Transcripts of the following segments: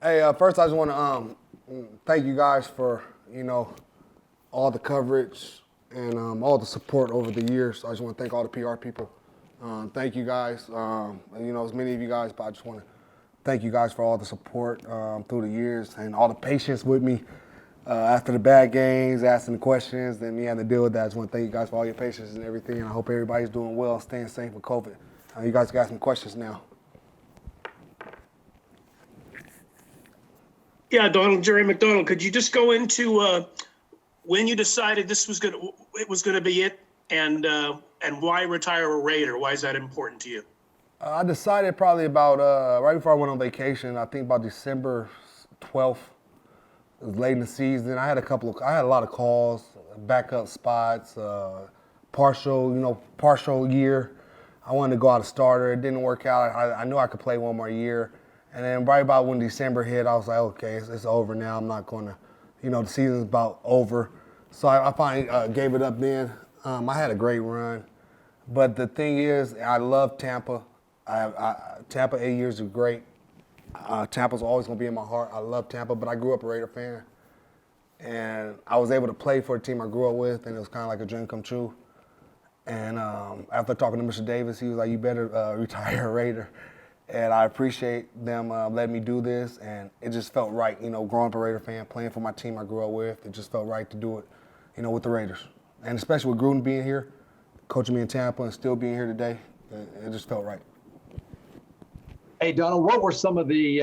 Hey, first I just want to thank you guys for all the coverage and all the support over the years. I just want to thank all the PR people. Thank you guys. As many of you guys, but I just want to thank you guys for all the support through the years and all the patience with me after the bad games, asking the questions, and me having to deal with that. I just want to thank you guys for all your patience and everything. And I hope everybody's doing well, staying safe with COVID. You guys got some questions now. Yeah, Donald, Jerry McDonald, could you just go into when you decided it was gonna be it, and why retire a Raider? Why is that important to you? I decided probably about right before I went on vacation. I think about December 12th. It was late in the season. I had a lot of calls, backup spots, partial year. I wanted to go out a starter. It didn't work out. I knew I could play one more year. And then right about when December hit, I was like, okay, it's over now. I'm not going to, the season's about over. So I finally gave it up then. I had a great run. But the thing is, I love Tampa. Tampa 8 years is great. Tampa's always going to be in my heart. I love Tampa, but I grew up a Raider fan. And I was able to play for a team I grew up with, and it was kind of like a dream come true. And after talking to Mr. Davis, he was like, you better retire a Raider. And I appreciate them letting me do this, and it just felt right, growing up a Raider fan, playing for my team I grew up with. It just felt right to do it, with the Raiders. And especially with Gruden being here, coaching me in Tampa and still being here today, it just felt right. Hey, Donald, what were some of the,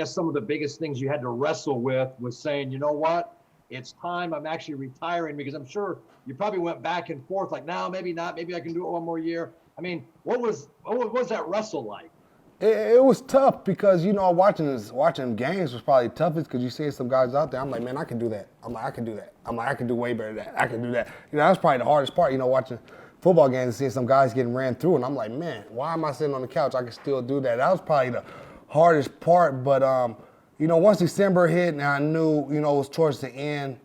some of the biggest things you had to wrestle with saying, you know what, it's time, I'm actually retiring? Because I'm sure you probably went back and forth like, no, maybe not, maybe I can do it one more year. I mean, what was that wrestle like? It was tough because, watching games was probably toughest because you see some guys out there. I'm like, man, I can do that. I can do that. I can do way better than that. I can do that. That was probably the hardest part, watching football games and seeing some guys getting ran through. And I'm like, man, why am I sitting on the couch? I can still do that. That was probably the hardest part. But, once December hit and I knew, it was towards the end,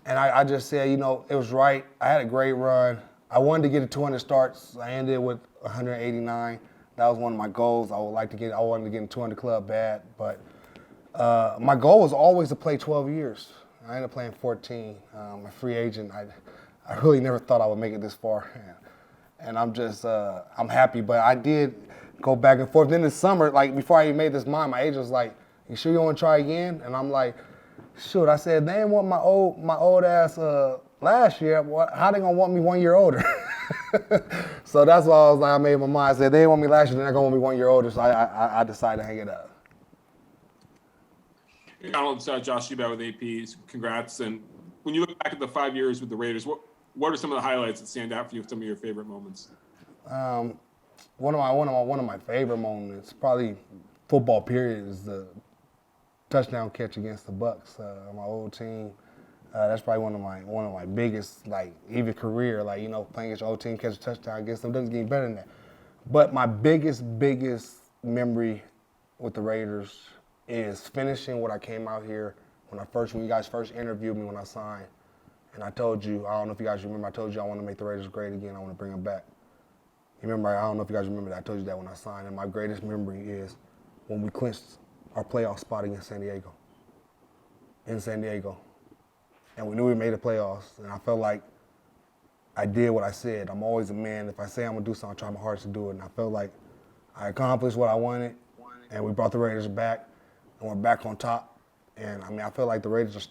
and I just said, it was right. I had a great run. I wanted to get to 200 starts. I ended with 189. That was one of my goals. I wanted to get in the 200 club bad, but my goal was always to play 12 years. I ended up playing 14. I'm a free agent. I really never thought I would make it this far, and I'm happy. But I did go back and forth. Then this summer, like before I even made this mind, my agent was like, "You sure you want to try again?" And I'm like, "Shoot." I said, "They didn't want my old ass last year. How they gonna want me 1 year older?" So that's why I was like, I made my mind. I said, they didn't want me last year, they're not going to want me 1 year older, so I decided to hang it up. Hey, Donald, Josh Ubat with AP. Congrats. And when you look back at the 5 years with the Raiders, what are some of the highlights that stand out for you, some of your favorite moments? One of my favorite moments, probably football period, is the touchdown catch against the Bucks, my old team. That's probably one of my biggest, even career, playing against your old team, catch a touchdown against them, doesn't get any better than that. But my biggest memory with the Raiders is finishing what I came out here when you guys first interviewed me when I signed. And I told you, I don't know if you guys remember, I told you I want to make the Raiders great again, I want to bring them back. You remember, I don't know if you guys remember that, I told you that when I signed. And my greatest memory is when we clinched our playoff spot against San Diego. In San Diego. And we knew we made the playoffs, and I felt like I did what I said. I'm always a man. If I say I'm going to do something, I try my hardest to do it. And I felt like I accomplished what I wanted, and we brought the Raiders back, and we're back on top. And, I feel like the Raiders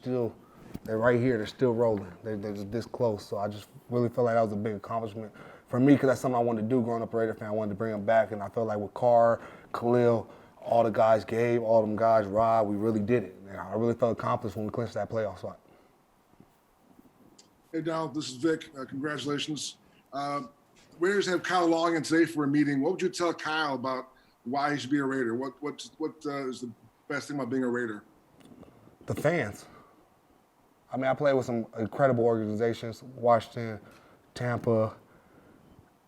they're right here. They're still rolling. They're just this close. So I just really feel like that was a big accomplishment for me because that's something I wanted to do growing up a Raider fan. I wanted to bring them back, and I felt like with Carr, Khalil, all the guys, Gabe, all them guys, Rod, we really did it. And I really felt accomplished when we clinched that playoff spot. Hey, Donald, this is Vic. Congratulations. Raiders have Kyle Long in today for a meeting. What would you tell Kyle about why he should be a Raider? What is the best thing about being a Raider? The fans. I played with some incredible organizations, Washington, Tampa,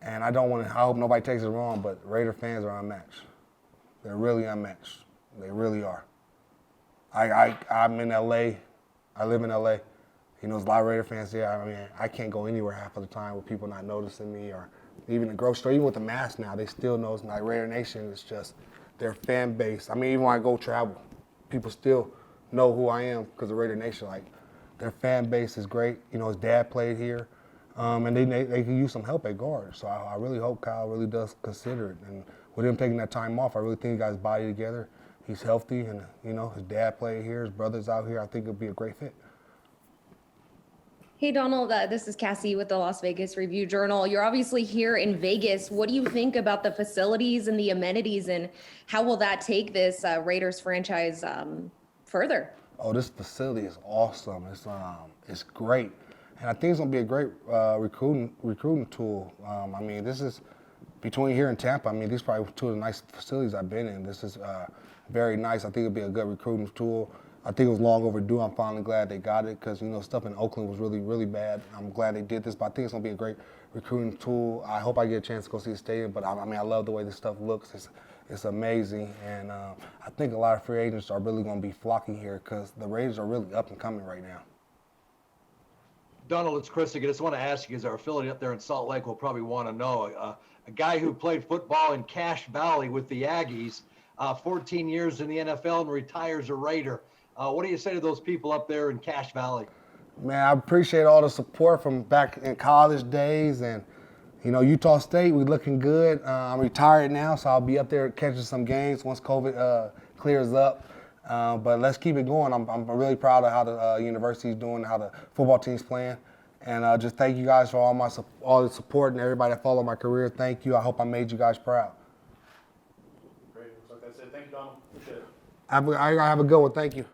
and I hope nobody takes it wrong, but Raider fans are unmatched. They're really unmatched. They really are. I'm in LA. I live in LA. There's a lot of Raider fans there. I can't go anywhere half of the time with people not noticing me, or even the grocery store, even with the mask now, they still know. Raider Nation is just their fan base. Even when I go travel, people still know who I am because of Raider Nation. Like, their fan base is great. You know, his dad played here, and they can use some help at guard. So I really hope Kyle really does consider it. And with him taking that time off, I really think he got his body together. He's healthy, and you know, his dad played here, his brother's out here. I think it'll be a great fit. Hey, Donald, this is Cassie with the Las Vegas Review-Journal. You're obviously here in Vegas. What do you think about the facilities and the amenities, and how will that take this Raiders franchise further? Oh, this facility is awesome. It's great, and I think it's gonna be a great recruiting tool. I mean, this is between here and Tampa. I mean, these are probably two of the nice facilities I've been in. This is very nice. I think it'll be a good recruiting tool. I think it was long overdue. I'm finally glad they got it because, you know, stuff in Oakland was really, really bad. I'm glad they did this, but I think it's going to be a great recruiting tool. I hope I get a chance to go see the stadium, but I mean, I love the way this stuff looks. It's amazing, and I think a lot of free agents are really going to be flocking here because the Raiders are really up and coming right now. Donald, it's Chris again. I just want to ask you, because our affiliate up there in Salt Lake will probably want to know, a guy who played football in Cache Valley with the Aggies, 14 years in the NFL and retires a Raider. What do you say to those people up there in Cache Valley? Man, I appreciate all the support from back in college days, and you know, Utah State, we're looking good. I'm retired now, so I'll be up there catching some games once COVID clears up. But let's keep it going. I'm really proud of how the university's doing, how the football team's playing, and just thank you guys for all the support and everybody that followed my career. Thank you. I hope I made you guys proud. Great. Looks like that's it. Thank you, Donald. Appreciate it. I have a good one. Thank you.